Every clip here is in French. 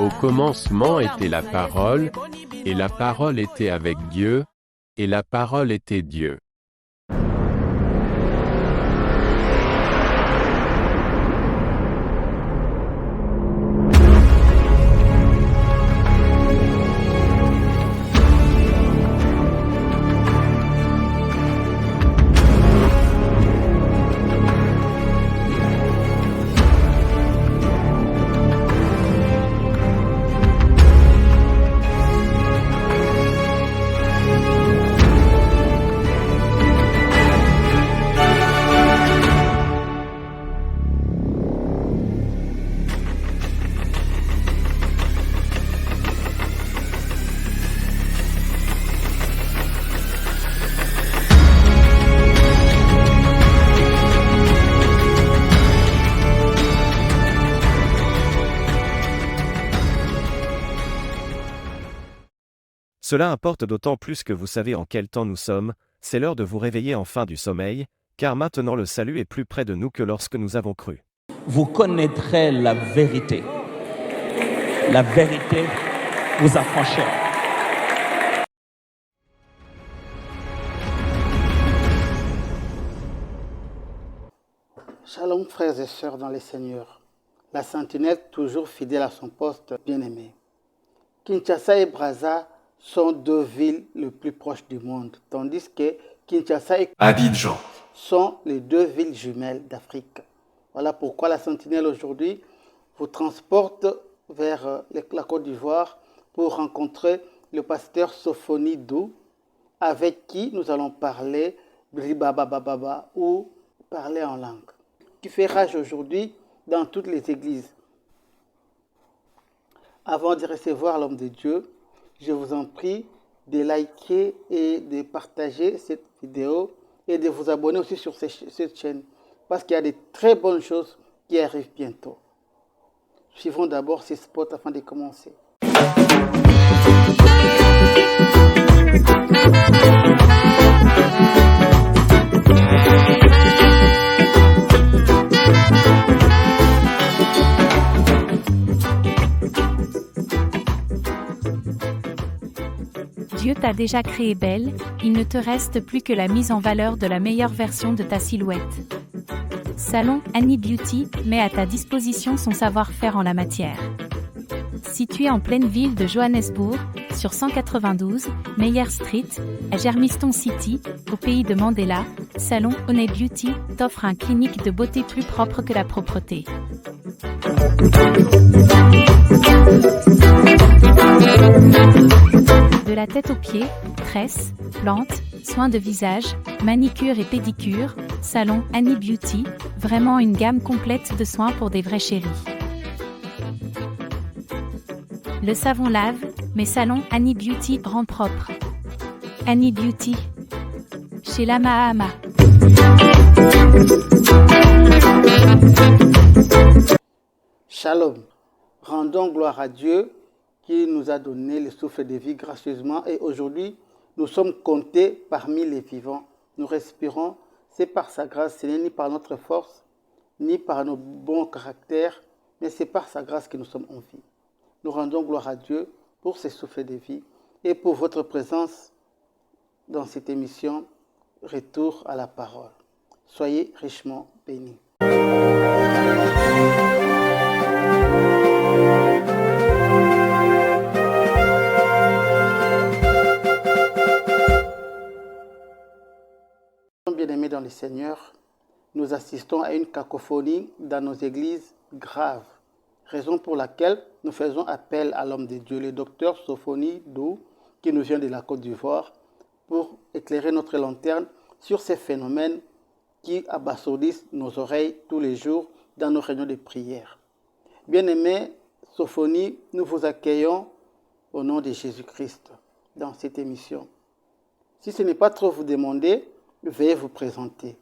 Au commencement était la parole, et la parole était avec Dieu, et la parole était Dieu. Cela importe d'autant plus que vous savez en quel temps nous sommes, c'est l'heure de vous réveiller enfin du sommeil, car maintenant le salut est plus près de nous que lorsque nous avons cru. Vous connaîtrez la vérité. La vérité vous affranchira. Shalom frères et sœurs dans les Seigneurs. La sentinelle toujours fidèle à son poste bien-aimé. Kinshasa et Brazza sont deux villes les plus proches du monde, tandis que Kinshasa et Abidjan sont les deux villes jumelles d'Afrique. Voilà pourquoi la sentinelle aujourd'hui vous transporte vers la Côte d'Ivoire pour rencontrer le pasteur Sophonie Dou, avec qui nous allons parler Bribabababa ou parler en langue, qui fait rage aujourd'hui dans toutes les églises. Avant de recevoir l'homme de Dieu, je vous en prie de liker et de partager cette vidéo et de vous abonner aussi sur cette chaîne parce qu'il y a de très bonnes choses qui arrivent bientôt. Suivons d'abord ces spots afin de commencer. Dieu t'a déjà créé belle, il ne te reste plus que la mise en valeur de la meilleure version de ta silhouette. Salon Annie Beauty met à ta disposition son savoir-faire en la matière. Situé en pleine ville de Johannesburg, sur 192, Meyer Street, à Germiston City, au pays de Mandela, Salon Honey Beauty t'offre un clinique de beauté plus propre que la propreté. De la tête aux pieds, tresses, plantes, soins de visage, manicure et pédicure, Salon Annie Beauty, vraiment une gamme complète de soins pour des vrais chéris. Le savon lave, mais Salon Annie Beauty rend propre. Annie Beauty, chez la Mahama. Shalom, rendons gloire à Dieu qui nous a donné le souffle de vie gracieusement et aujourd'hui nous sommes comptés parmi les vivants. Nous respirons, c'est par sa grâce, ce n'est ni par notre force, ni par nos bons caractères, mais c'est par sa grâce que nous sommes en vie. Nous rendons gloire à Dieu pour ce souffle de vie et pour votre présence dans cette émission Retour à la parole. Soyez richement bénis. Bien-aimés dans le Seigneur, nous assistons à une cacophonie dans nos églises grave, raison pour laquelle nous faisons appel à l'homme de Dieu, le docteur Sophonie Dou, qui nous vient de la Côte d'Ivoire, pour éclairer notre lanterne sur ces phénomènes qui abasourdissent nos oreilles tous les jours dans nos réunions de prière. Bien-aimés, Sophonie, nous vous accueillons au nom de Jésus-Christ dans cette émission. Si ce n'est pas trop vous demander, veuillez vous présenter.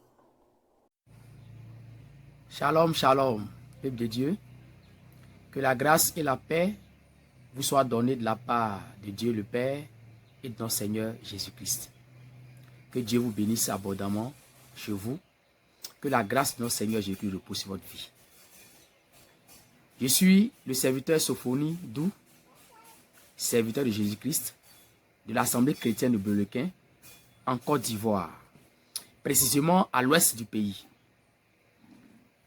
Shalom, shalom, peuple de Dieu. Que la grâce et la paix vous soient données de la part de Dieu le Père et de notre Seigneur Jésus-Christ. Que Dieu vous bénisse abondamment chez vous. Que la grâce de notre Seigneur Jésus repose sur votre vie. Je suis le serviteur Sophonie Dou, serviteur de Jésus-Christ, de l'Assemblée chrétienne de Belequin, en Côte d'Ivoire, précisément à l'ouest du pays.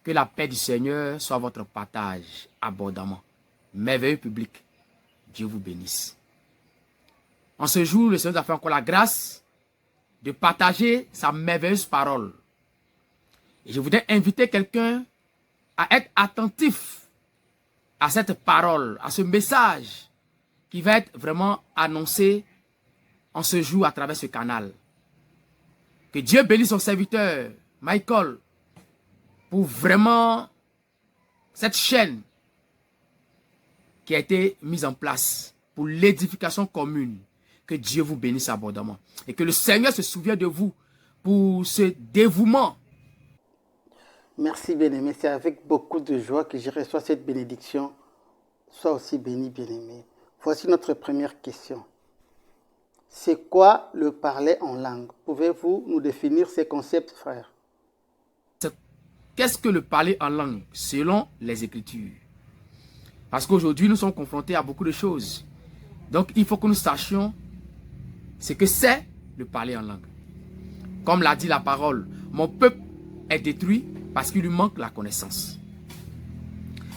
Que la paix du Seigneur soit votre partage abondamment. Merveilleux public, Dieu vous bénisse. En ce jour, le Seigneur nous a fait encore la grâce de partager sa merveilleuse parole. Et je voudrais inviter quelqu'un à être attentif à cette parole, à ce message qui va être vraiment annoncé en ce jour à travers ce canal. Que Dieu bénisse son serviteur, Michael, pour vraiment cette chaîne qui a été mise en place pour l'édification commune. Que Dieu vous bénisse abondamment. Et que le Seigneur se souvienne de vous pour ce dévouement. Merci bien-aimé, c'est avec beaucoup de joie que je reçois cette bénédiction. Sois aussi béni, bien-aimé. Voici notre première question. C'est quoi le parler en langue? Pouvez-vous nous définir ces concepts, frère? Qu'est-ce que le parler en langue selon les Écritures? Parce qu'aujourd'hui, nous sommes confrontés à beaucoup de choses. Donc, il faut que nous sachions ce que c'est le parler en langue. Comme l'a dit la parole, mon peuple est détruit parce qu'il lui manque la connaissance.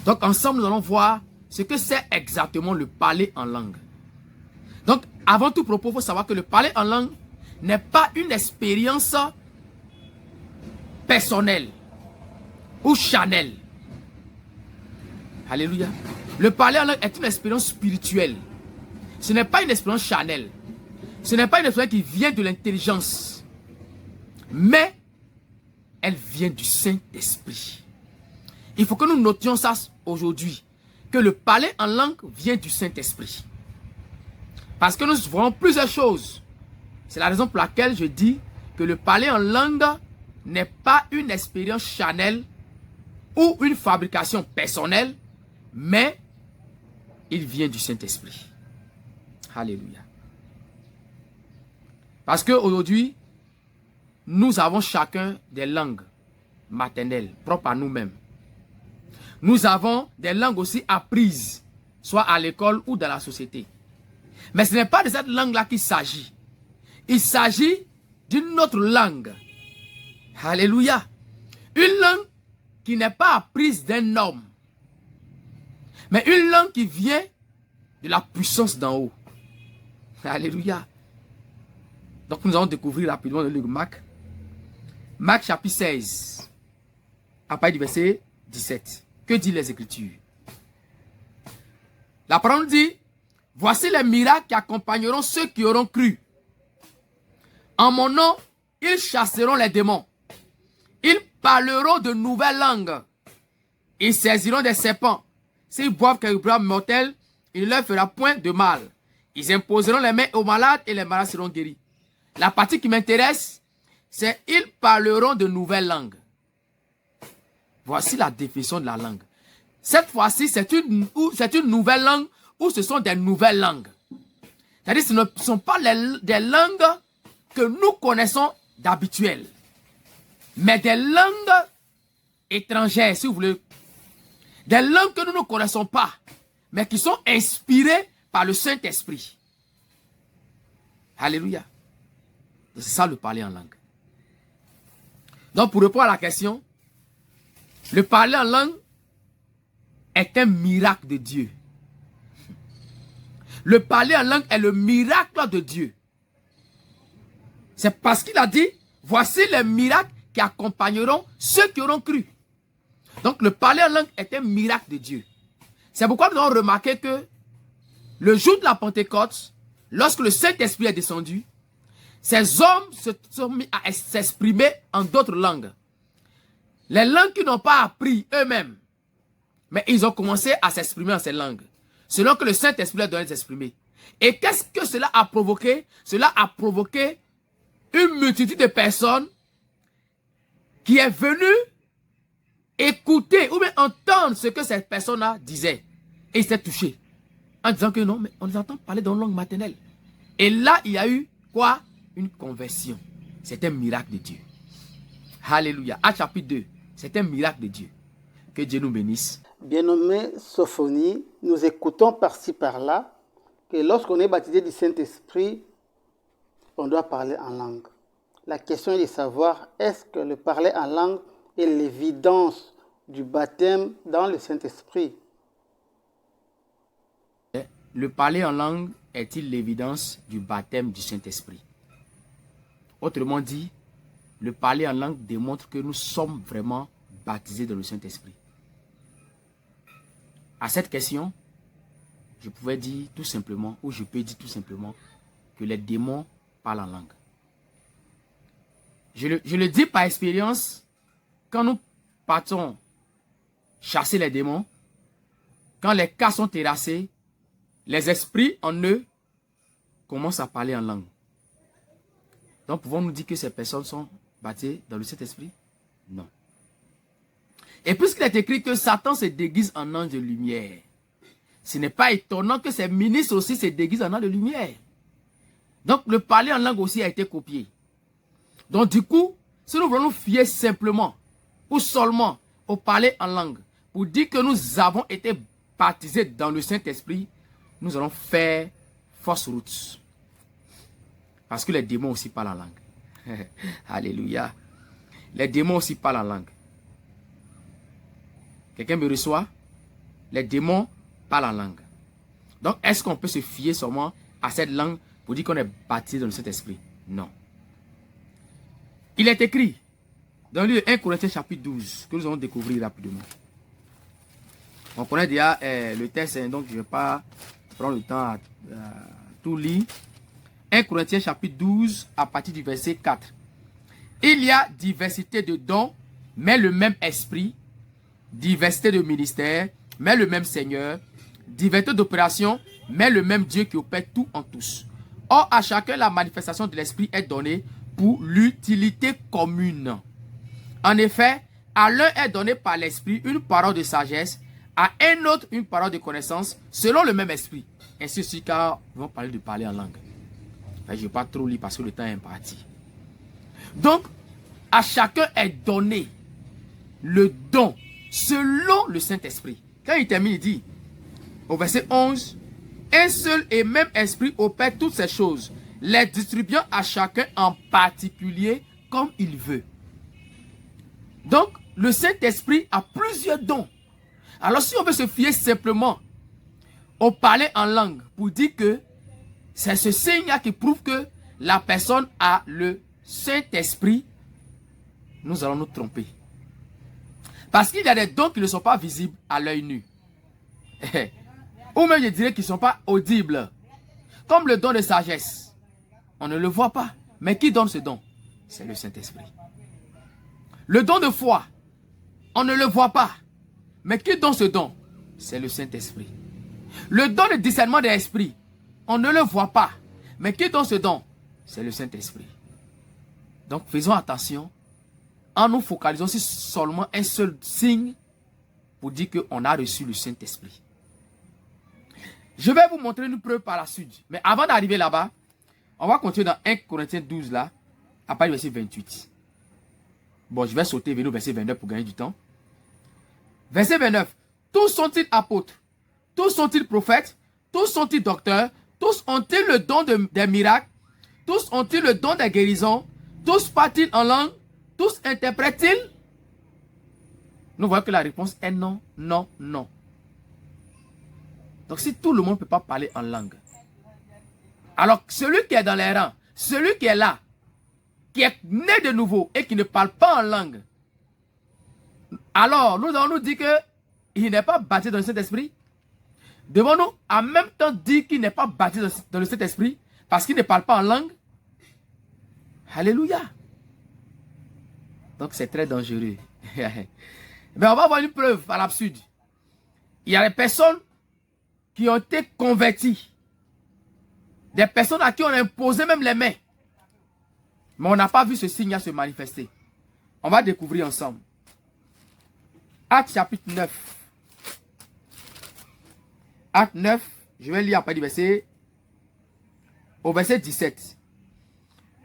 Donc, ensemble, nous allons voir ce que c'est exactement le parler en langue. Donc, avant tout propos, il faut savoir que le parler en langue n'est pas une expérience personnelle ou charnelle. Alléluia. Le parler en langue est une expérience spirituelle. Ce n'est pas une expérience charnelle. Ce n'est pas une expérience qui vient de l'intelligence. Mais elle vient du Saint-Esprit. Il faut que nous notions ça aujourd'hui. Que le parler en langue vient du Saint-Esprit. Parce que nous voyons plusieurs choses. C'est la raison pour laquelle je dis que le parler en langue n'est pas une expérience charnelle ou une fabrication personnelle, mais il vient du Saint-Esprit. Alléluia. Parce qu'aujourd'hui, nous avons chacun des langues maternelles propres à nous-mêmes. Nous avons des langues aussi apprises, soit à l'école ou dans la société. Mais ce n'est pas de cette langue-là qu'il s'agit. Il s'agit d'une autre langue. Alléluia. Une langue qui n'est pas apprise d'un homme, mais une langue qui vient de la puissance d'en haut. Alléluia. Donc nous allons découvrir rapidement le livre de Marc. Marc chapitre 16, à partir du verset 17. Que dit les Écritures? La parole dit: voici les miracles qui accompagneront ceux qui auront cru. En mon nom, ils chasseront les démons. Ils parleront de nouvelles langues. Ils saisiront des serpents. S'ils boivent quelque chose mortel, il ne leur fera point de mal. Ils imposeront les mains aux malades et les malades seront guéris. La partie qui m'intéresse, c'est ils parleront de nouvelles langues. Voici la définition de la langue. Cette fois-ci, c'est une nouvelle langue ou ce sont des nouvelles langues. C'est-à-dire que ce ne sont pas des langues que nous connaissons d'habituel, mais des langues étrangères, si vous voulez. Des langues que nous ne connaissons pas, mais qui sont inspirées par le Saint-Esprit. Alléluia. C'est ça le parler en langue. Donc pour répondre à la question, le parler en langue est un miracle de Dieu. Le parler en langue est le miracle de Dieu. C'est parce qu'il a dit, voici les miracles qui accompagneront ceux qui auront cru. Donc le parler en langue est un miracle de Dieu. C'est pourquoi nous avons remarqué que le jour de la Pentecôte, lorsque le Saint-Esprit est descendu, ces hommes se sont mis à s'exprimer en d'autres langues. Les langues qu'ils n'ont pas appris eux-mêmes, mais ils ont commencé à s'exprimer en ces langues, selon que le Saint-Esprit leur donnait de s'exprimer. Et qu'est-ce que cela a provoqué? Cela a provoqué une multitude de personnes qui est venue écouter ou bien entendre ce que ces personnes-là disaient. Et ils s'étaient touchés en disant que non, mais on les entend parler dans une langue maternelle. Et là, il y a eu quoi? Une conversion. C'est un miracle de Dieu. Alléluia. Acte chapitre 2, c'est un miracle de Dieu. Que Dieu nous bénisse. Bien-nommé Sophonie, nous écoutons par-ci par-là que lorsqu'on est baptisé du Saint-Esprit, on doit parler en langue. La question est de savoir, est-ce que le parler en langue est l'évidence du baptême dans le Saint-Esprit? Le parler en langue est-il l'évidence du baptême du Saint-Esprit? Autrement dit, le parler en langue démontre que nous sommes vraiment baptisés dans le Saint-Esprit. À cette question, je pouvais dire tout simplement, ou je peux dire tout simplement, que les démons parlent en langue. Je le dis par expérience, quand nous partons chasser les démons, quand les cas sont terrassés, les esprits en eux commencent à parler en langue. Donc, pouvons-nous dire que ces personnes sont baptisées dans le Saint-Esprit? Non. Et puisqu'il est écrit que Satan se déguise en ange de lumière, ce n'est pas étonnant que ses ministres aussi se déguisent en ange de lumière. Donc, le parler en langue aussi a été copié. Donc, du coup, si nous voulons nous fier simplement ou seulement au parler en langue, pour dire que nous avons été baptisés dans le Saint-Esprit, nous allons faire fausse route. Parce que les démons aussi parlent en langue. Alléluia. Les démons aussi parlent en langue. Quelqu'un me reçoit? Les démons parlent en langue. Donc, est-ce qu'on peut se fier seulement à cette langue pour dire qu'on est baptisé dans le Saint-Esprit? Non. Il est écrit dans le livre 1 Corinthiens chapitre 12, que nous allons découvrir rapidement. On connaît déjà le texte, donc je ne vais pas prendre le temps à tout lire. 1 Corinthiens chapitre 12, à partir du verset 4. Il y a diversité de dons, mais le même esprit. Diversité de ministères, mais le même Seigneur. Diversité d'opérations, mais le même Dieu qui opère tout en tous. Or, à chacun, la manifestation de l'esprit est donnée pour l'utilité commune. En effet, à l'un est donné par l'esprit une parole de sagesse, à un autre une parole de connaissance, selon le même esprit. Ainsi aussi, car nous allons parler de parler en langue. Enfin, je ne vais pas trop lire parce que le temps est imparti. Donc, à chacun est donné le don selon le Saint-Esprit. Quand il termine, il dit, au verset 11, un seul et même esprit opère toutes ces choses, les distribuant à chacun en particulier comme il veut. Donc, le Saint-Esprit a plusieurs dons. Alors, si on veut se fier simplement au parler en langue pour dire que c'est ce signe qui prouve que la personne a le Saint-Esprit, nous allons nous tromper. Parce qu'il y a des dons qui ne sont pas visibles à l'œil nu. Ou même je dirais qu'ils ne sont pas audibles. Comme le don de sagesse. On ne le voit pas. Mais qui donne ce don? C'est le Saint-Esprit. Le don de foi. On ne le voit pas. Mais qui donne ce don? C'est le Saint-Esprit. Le don de discernement de l'esprit. On ne le voit pas. Mais qui donne ce don? C'est le Saint-Esprit. Donc faisons attention. En nous focalisant sur seulement un seul signe pour dire qu'on a reçu le Saint-Esprit. Je vais vous montrer une preuve par la suite. Mais avant d'arriver là-bas, on va continuer dans 1 Corinthiens 12 là, à partir du verset 28. Bon, je vais sauter vers le verset 29 pour gagner du temps. Verset 29. Tous sont-ils apôtres? Tous sont-ils prophètes? Tous sont-ils docteurs? Tous ont-ils le don des miracles? Tous ont-ils le don des guérisons? Tous parlent-ils en langue? Tous interprètent-ils? Nous voyons que la réponse est non, non, non. Donc si tout le monde ne peut pas parler en langue, alors celui qui est dans les rangs, celui qui est là, qui est né de nouveau et qui ne parle pas en langue, alors nous allons nous dire qu'il n'est pas baptisé dans le Saint-Esprit. Devons-nous en même temps dire qu'il n'est pas baptisé dans le Saint-Esprit parce qu'il ne parle pas en langue? Alléluia. Donc c'est très dangereux. Mais on va avoir une preuve à l'absurde. Il y a des personnes qui ont été converties. Des personnes à qui on a imposé même les mains. Mais on n'a pas vu ce signe se manifester. On va découvrir ensemble. Acte chapitre 9. Acte 9, je vais lire après du verset au verset 17.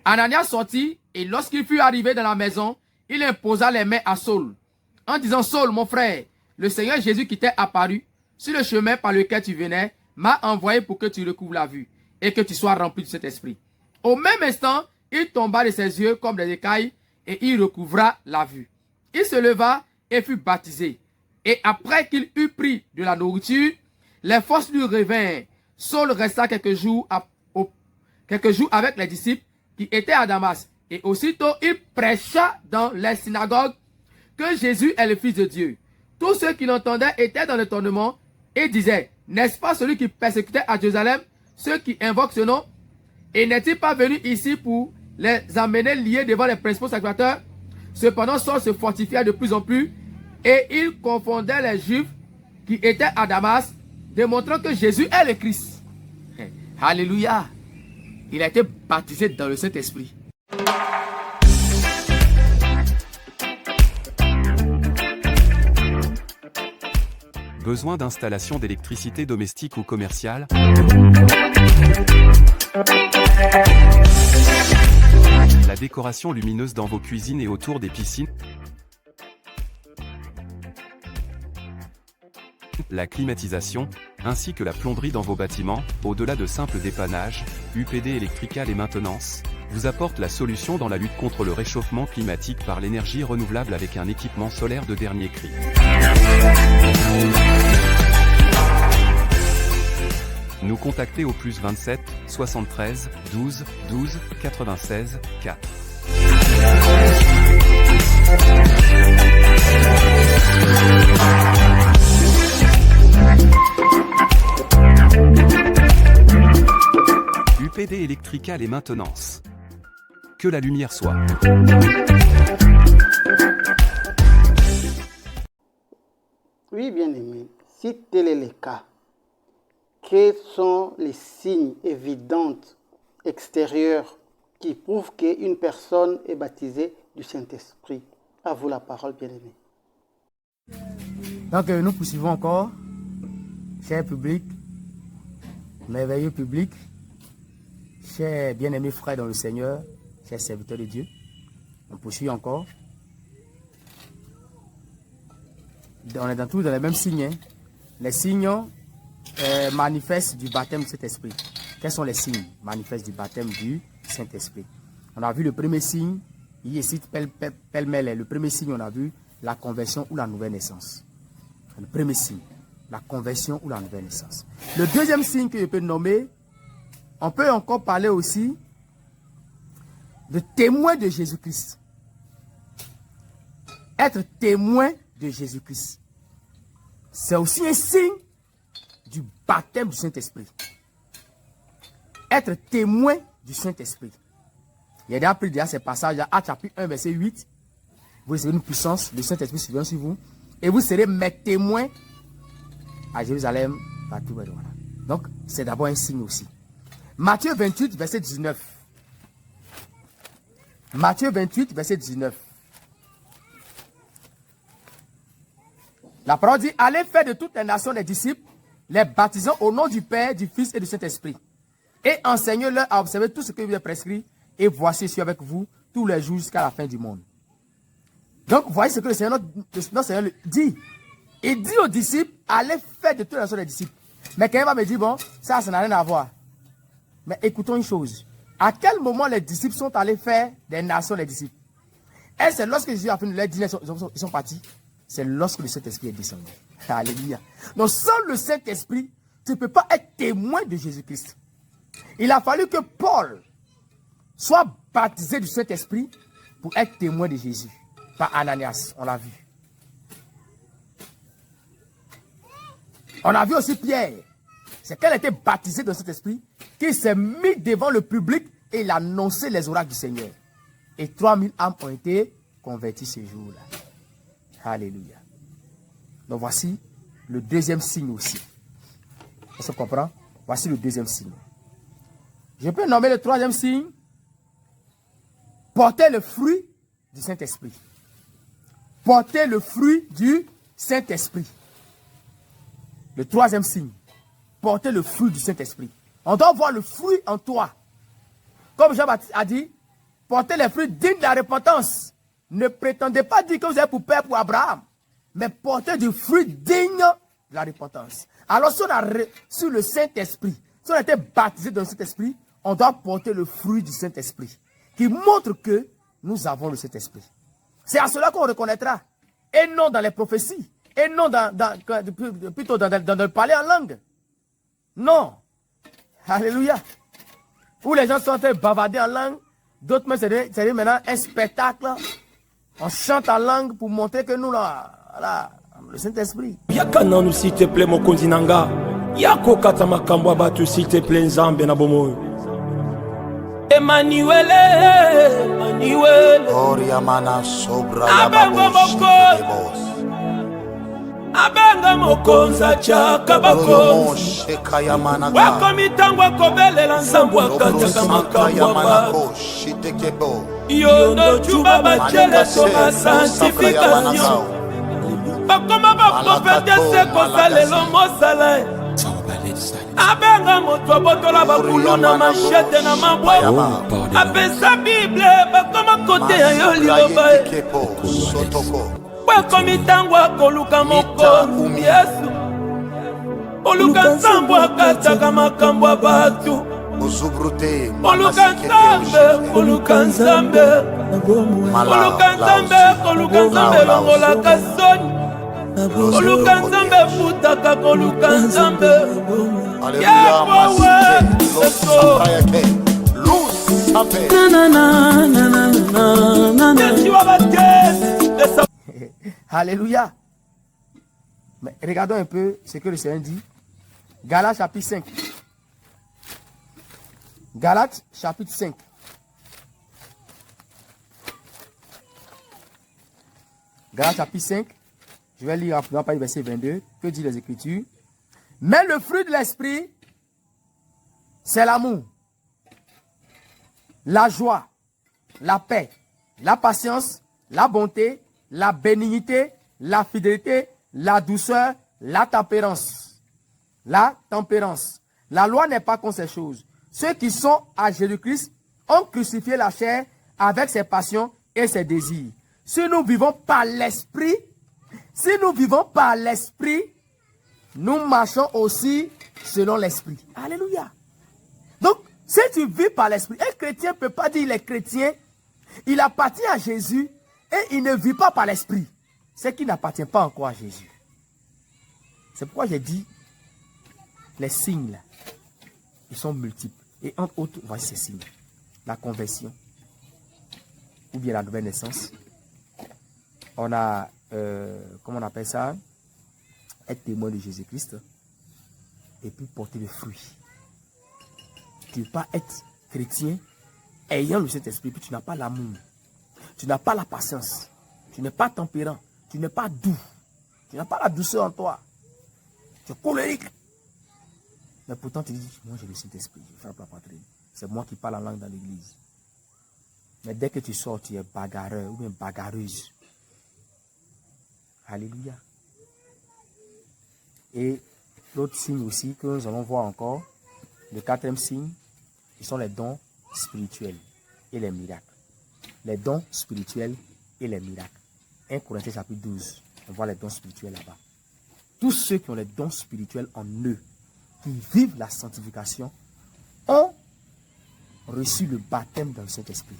Ananias sortit et lorsqu'il fut arrivé dans la maison, il imposa les mains à Saul en disant: Saul, mon frère, le Seigneur Jésus qui t'est apparu sur le chemin par lequel tu venais m'a envoyé pour que tu recouvres la vue et que tu sois rempli de cet esprit. Au même instant, il tomba de ses yeux comme des écailles et il recouvra la vue. Il se leva et fut baptisé. Et après qu'il eut pris de la nourriture, les forces lui revinrent. Saul resta quelques jours avec les disciples qui étaient à Damas. Et aussitôt, il prêcha dans les synagogues que Jésus est le Fils de Dieu. Tous ceux qui l'entendaient étaient dans l'étonnement et disaient, n'est-ce pas celui qui persécutait à Jérusalem ceux qui invoquent ce nom? Et n'est-il pas venu ici pour les amener liés devant les principaux sacrificateurs? Cependant, Saul se fortifiait de plus en plus et il confondait les Juifs qui étaient à Damas, démontrant que Jésus est le Christ. Alléluia! Il a été baptisé dans le Saint-Esprit. Besoin d'installation d'électricité domestique ou commerciale? La décoration lumineuse dans vos cuisines et autour des piscines? La climatisation, ainsi que la plomberie dans vos bâtiments, au-delà de simples dépannages, UPD Electrical et Maintenance, vous apporte la solution dans la lutte contre le réchauffement climatique par l'énergie renouvelable avec un équipement solaire de dernier cri. Nous contacter au plus 27 73 12 12 96 4. UPD Electrical et Maintenance. Que la lumière soit. Oui, bien-aimé, si tel est le cas, quels sont les signes évidents extérieurs qui prouvent qu'une personne est baptisée du Saint-Esprit? À vous la parole, bien-aimé. Donc nous poursuivons encore, cher public, merveilleux public, chers bien-aimés frères dans le Seigneur, chers serviteurs de Dieu. On poursuit encore. On est tous dans les mêmes signes. Hein. Les signes manifestent du baptême du Saint-Esprit. Quels sont les signes manifestes du baptême du Saint-Esprit? On a vu le premier signe, il cite pêle-mêle. Le premier signe, on a vu la conversion ou la nouvelle naissance. Le premier signe, la conversion ou la nouvelle naissance. Le deuxième signe que je peux nommer, on peut encore parler aussi de témoin de Jésus-Christ. Être témoin de Jésus-Christ. C'est aussi un signe du baptême du Saint-Esprit. Être témoin du Saint-Esprit. Il y a déjà pris ces passages à Actes chapitre 1, verset 8. Vous recevez une puissance, le Saint-Esprit survient sur vous. Et vous serez mes témoins à Jérusalem, partout. Voilà. Donc, c'est d'abord un signe aussi. Matthieu 28, verset 19. Matthieu 28, verset 19. La parole dit, allez faire de toutes les nations des disciples, les baptisant au nom du Père, du Fils et du Saint-Esprit. Et enseignez-leur à observer tout ce que vous avez prescrit. Et voici, je suis avec vous tous les jours jusqu'à la fin du monde. Donc, voyez ce que le Seigneur, notre Seigneur dit. Il dit aux disciples, allez faire de toutes les nations des disciples. Mais quelqu'un va me dire, bon, ça n'a rien à voir. Mais écoutons une chose. À quel moment les disciples sont allés faire des nations des disciples? Et c'est lorsque Jésus a fini de leur dîner, ils sont partis. C'est lorsque le Saint-Esprit est descendu. Alléluia. Donc, sans le Saint-Esprit, tu ne peux pas être témoin de Jésus-Christ. Il a fallu que Paul soit baptisé du Saint-Esprit pour être témoin de Jésus. Par Ananias, on l'a vu. On a vu aussi Pierre. C'est qu'elle était baptisée de cet esprit, qu'il s'est mis devant le public et il a annoncé les oracles du Seigneur. Et 3000 âmes ont été converties ce jour-là. Alléluia. Donc voici le deuxième signe aussi. On se comprend? Voici le deuxième signe. Je peux nommer le troisième signe. Porter le fruit du Saint-Esprit. Porter le fruit du Saint-Esprit. Le troisième signe. Porter le fruit du Saint-Esprit. On doit voir le fruit en toi. Comme Jean-Baptiste a dit, portez les fruits dignes de la repentance. Ne prétendez pas dire que vous êtes pour père pour Abraham. mais porter du fruit digne de la repentance. Alors si on a reçu le Saint-Esprit, si on a été baptisé dans le Saint-Esprit, on doit porter le fruit du Saint-Esprit, qui montre que nous avons le Saint-Esprit. C'est à cela qu'on reconnaîtra, et non dans les prophéties, et non plutôt dans le parler en langue. Non. Alléluia. Où les gens sont en train de bavarder en langue, d'autres, mais c'est maintenant un spectacle. On chante en langue pour montrer que nous, là, voilà, le Saint-Esprit. Yakananu, s'il te plaît, mon continanga. Yako katama kambwa batu, s'il te plaît, Nzambe na bomoyo. Emmanuel, Emmanuel. Oriamana sobra Abengo mokonza. Abenga mokonza chaka bakonza. Wako mitangwa kobelela Nzambe akataka makambwa batu. Yondo chuba bachele soma sanctification. Bakoma baprofete seko salelo mosala. Abenga moto botola bakuluna machete na mabwa. Apesa Bible bakoma kote ya yolioba. Wako mitangwa koluka mokonzi Yesu. Oluka Nzambe akataka makambwa batu. Oluka Nzambe longola kasoni. Oluka Nzambe futaka koluka Nzambe. Alléluia. Mais regardons un peu ce que le Seigneur dit. Galates chapitre 5. Galates chapitre 5. Galates chapitre 5. Je vais lire rapidement par le verset 22. Que dit les Écritures? Mais le fruit de l'esprit, c'est l'amour, la joie, la paix, la patience, la bonté, la bénignité, la fidélité, la douceur, la tempérance. La tempérance. La loi n'est pas contre ces choses. Ceux qui sont à Jésus-Christ ont crucifié la chair avec ses passions et ses désirs. Si nous vivons par l'esprit, nous marchons aussi selon l'esprit. Alléluia. Donc, si tu vis par l'esprit, un chrétien ne peut pas dire il est chrétien, il appartient à Jésus et il ne vit pas par l'esprit. C'est qu'il n'appartient pas encore à Jésus. C'est pourquoi j'ai dit, les signes, là, ils sont multiples. Et entre autres, voici ces signes. La conversion, ou bien la nouvelle naissance. On a, comment on appelle ça? Être témoin de Jésus-Christ. Et puis porter le fruit. Tu ne peux pas être chrétien ayant le Saint-Esprit, puis tu n'as pas l'amour. Tu n'as pas la patience. Tu n'es pas tempérant. Tu n'es pas doux. Tu n'as pas la douceur en toi. Tu es colérique. Mais pourtant, tu dis, moi j'ai le Saint-Esprit, je frappe la poitrine. C'est moi qui parle en langue dans l'église. Mais dès que tu sors, tu es bagarreur ou bien bagarreuse. Alléluia. Et l'autre signe aussi que nous allons voir encore, le quatrième signe, ce sont les dons spirituels et les miracles. Les dons spirituels et les miracles. 1 Corinthiens chapitre 12, on voit les dons spirituels là-bas. Tous ceux qui ont les dons spirituels en eux, qui vivent la sanctification, ont reçu le baptême dans le Saint-Esprit.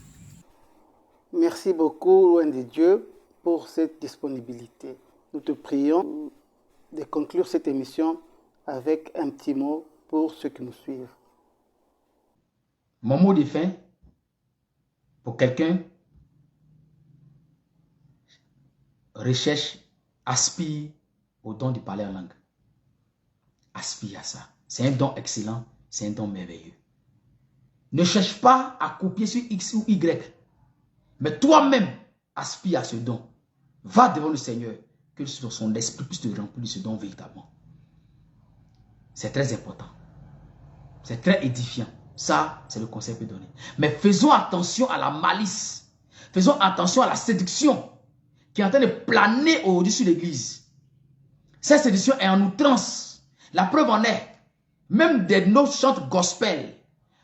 Merci beaucoup, loin de Dieu, pour cette disponibilité. Nous te prions de conclure cette émission avec un petit mot pour ceux qui nous suivent. Mon mot de fin, pour quelqu'un, recherche, aspire au don de parler en langue. Aspire à ça. C'est un don excellent, c'est un don merveilleux. Ne cherche pas à copier sur X ou Y, mais toi-même aspire à ce don. Va devant le Seigneur, que son esprit puisse te remplir de ce don véritablement. C'est très important. C'est très édifiant. Ça, c'est le conseil que je peux donner. Mais faisons attention à la malice. Faisons attention à la séduction qui est en train de planer au-dessus de l'église. Cette séduction est en outrance. La preuve en est, même des nos chants gospel,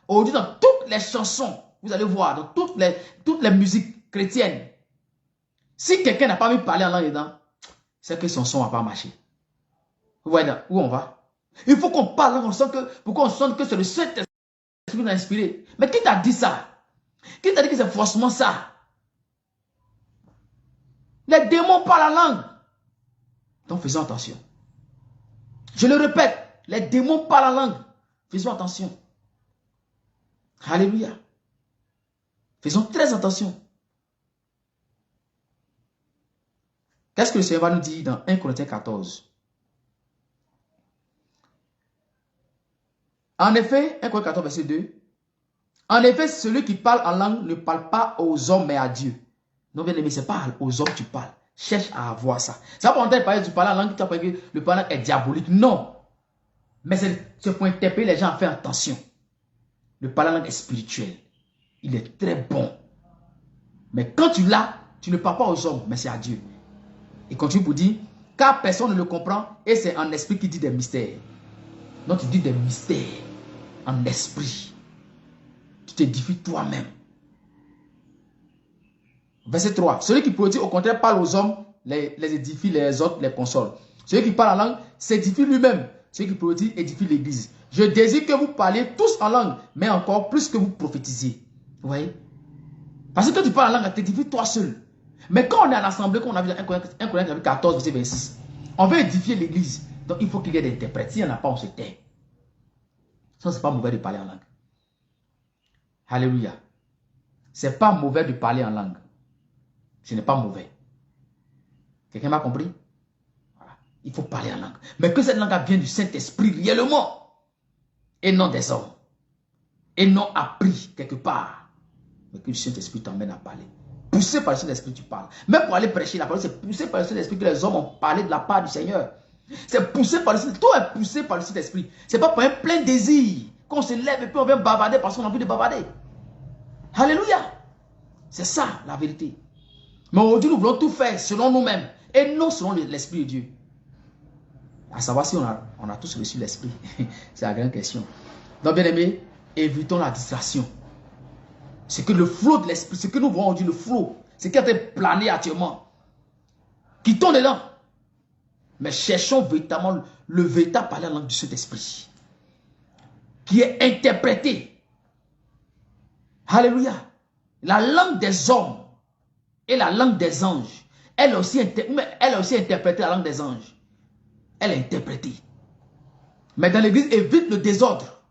aujourd'hui dans toutes les chansons, vous allez voir, dans toutes les musiques chrétiennes, si quelqu'un n'a pas vu parler en langue dedans, c'est que son son n'a pas marché. Vous voyez où on va? Il faut qu'on parle, pour qu'on sente que c'est le Saint-Esprit qui nous a inspiré. Mais qui t'a dit ça? Qui t'a dit que c'est forcément ça? Les démons parlent la langue. Donc faisons attention. Je le répète, les démons parlent la langue. Faisons attention. Alléluia. Faisons très attention. Qu'est-ce que le Seigneur va nous dire dans 1 Corinthiens 14? En effet, 1 Corinthiens 14, verset 2. En effet, celui qui parle en langue ne parle pas aux hommes, mais à Dieu. Non, bien aimé, ce n'est pas aux hommes que tu parles. Cherche à avoir ça. Ça va pas parler, tu parles en langue, tu as que le parlant est diabolique. Non. Mais c'est pour interpeller les gens à faire attention. Le parler en langue est spirituel. Il est très bon. Mais quand tu l'as, tu ne parles pas aux hommes, mais c'est à Dieu. Il continue pour dire, car personne ne le comprend, et c'est en esprit qui dit des mystères. Donc tu dis des mystères en esprit. Tu t'édifies toi-même. Verset 3. Celui qui produit au contraire parle aux hommes, les édifie, les autres les console. Celui qui parle en langue s'édifie lui-même. Celui qui produit édifie l'église. Je désire que vous parliez tous en langue, mais encore plus que vous prophétisiez. Vous voyez? Parce que quand tu parles en langue, tu t'édifies toi seul. Mais quand on est en assemblée, comme on a vu dans 1 Corinthiens 14, verset 26, on veut édifier l'église. Donc il faut qu'il y ait des interprètes. S'il n'y en a pas, on se tait. Ça, ce n'est pas mauvais de parler en langue. Alléluia. Ce n'est pas mauvais de parler en langue. Ce n'est pas mauvais. Quelqu'un m'a compris? Voilà. Il faut parler en langue. Mais que cette langue vienne du Saint-Esprit réellement. Et non des hommes. Et non appris quelque part. Mais que le Saint-Esprit t'emmène à parler. Poussé par le Saint-Esprit, tu parles. Même pour aller prêcher la parole, c'est poussé par le Saint-Esprit que les hommes ont parlé de la part du Seigneur. C'est poussé par le Saint-Esprit. Tout est poussé par le Saint-Esprit. Ce n'est pas par un plein désir qu'on se lève et puis on vient bavarder parce qu'on a envie de bavarder. Alléluia. C'est ça la vérité. Mais aujourd'hui, nous voulons tout faire selon nous-mêmes et non selon l'Esprit de Dieu. À savoir si on a tous reçu l'Esprit. C'est la grande question. Donc, bien aimé, évitons la distraction. C'est que le flot de l'Esprit, ce que nous voyons aujourd'hui, le flot, c'est qui a été plané actuellement. Quittons dedans. Mais cherchons véritablement le véritable parler en langue du Saint-Esprit. Qui est interprété. Alléluia. La langue des hommes et la langue des anges. Elle a aussi interprété la langue des anges. Elle est interprétée. Mais dans l'église, évite le désordre.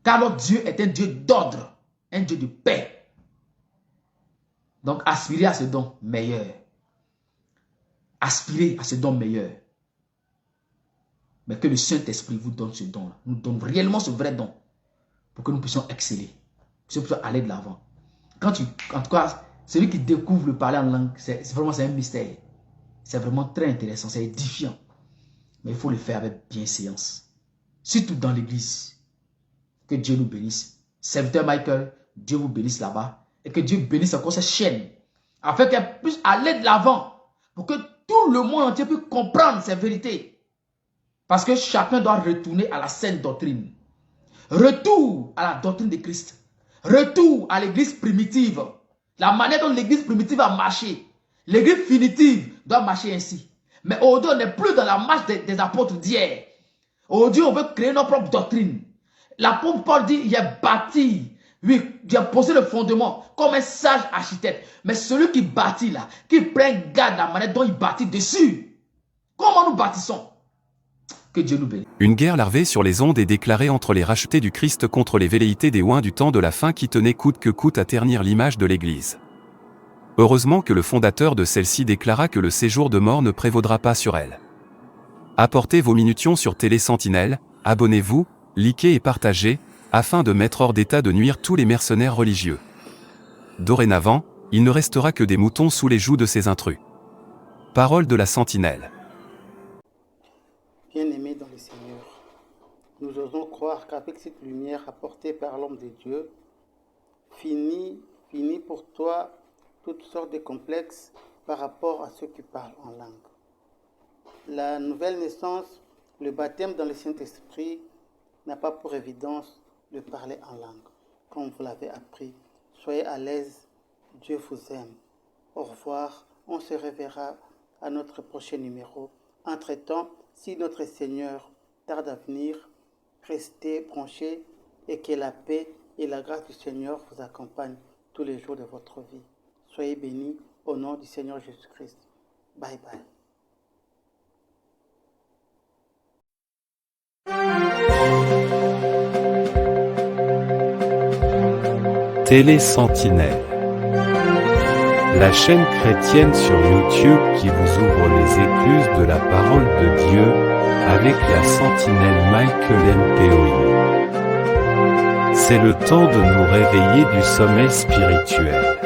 Car notre Dieu est un Dieu d'ordre. Un Dieu de paix. Donc aspirez à ce don meilleur. Aspirez à ce don meilleur. Mais que le Saint-Esprit vous donne ce don-là. Nous donne réellement ce vrai don. Pour que nous puissions exceller. Pour que nous puissions aller de l'avant. En tout cas, celui qui découvre le parler en langue, c'est un mystère. C'est vraiment très intéressant. C'est édifiant. Mais il faut le faire avec bienséance. Surtout dans l'église. Que Dieu nous bénisse. Serviteur Michael, Dieu vous bénisse là-bas. Et que Dieu bénisse encore cette chaîne. Afin qu'elle puisse aller de l'avant. Pour que tout le monde entier puisse comprendre ces vérités. Parce que chacun doit retourner à la saine doctrine. Retour à la doctrine de Christ. Retour à l'église primitive. La manière dont l'église primitive a marché. L'église finitive doit marcher ainsi. Mais aujourd'hui, on n'est plus dans la marche des apôtres d'hier. Aujourd'hui, on veut créer notre propre doctrine. L'apôtre Paul dit, il a bâti, oui, il a posé le fondement comme un sage architecte. Mais celui qui bâtit là, qui prend garde la manière dont il bâtit dessus. Comment nous bâtissons? Que Dieu nous bénisse. Une guerre larvée sur les ondes est déclarée entre les rachetés du Christ contre les velléités des oins du temps de la fin qui tenaient coûte que coûte à ternir l'image de l'Église. Heureusement que le fondateur de celle-ci déclara que le séjour de mort ne prévaudra pas sur elle. Apportez vos minutions sur Télé Sentinelle, abonnez-vous, likez et partagez, afin de mettre hors d'état de nuire tous les mercenaires religieux. Dorénavant, il ne restera que des moutons sous les joues de ces intrus. Parole de la Sentinelle. Bien-aimés dans le Seigneur, nous osons croire qu'avec cette lumière apportée par l'homme de Dieu, finit pour toi toutes sortes de complexes par rapport à ceux qui parlent en langue. La nouvelle naissance, le baptême dans le Saint-Esprit, n'a pas pour évidence de parler en langue, comme vous l'avez appris. Soyez à l'aise, Dieu vous aime. Au revoir, on se reverra à notre prochain numéro. Entre-temps, si notre Seigneur tarde à venir, restez branchés et que la paix et la grâce du Seigneur vous accompagnent tous les jours de votre vie. Soyez bénis au nom du Seigneur Jésus-Christ. Bye bye. Télé Sentinelle, la chaîne chrétienne sur YouTube qui vous ouvre les écluses de la parole de Dieu, avec la sentinelle Michael Mpoyi. C'est le temps de nous réveiller du sommeil spirituel.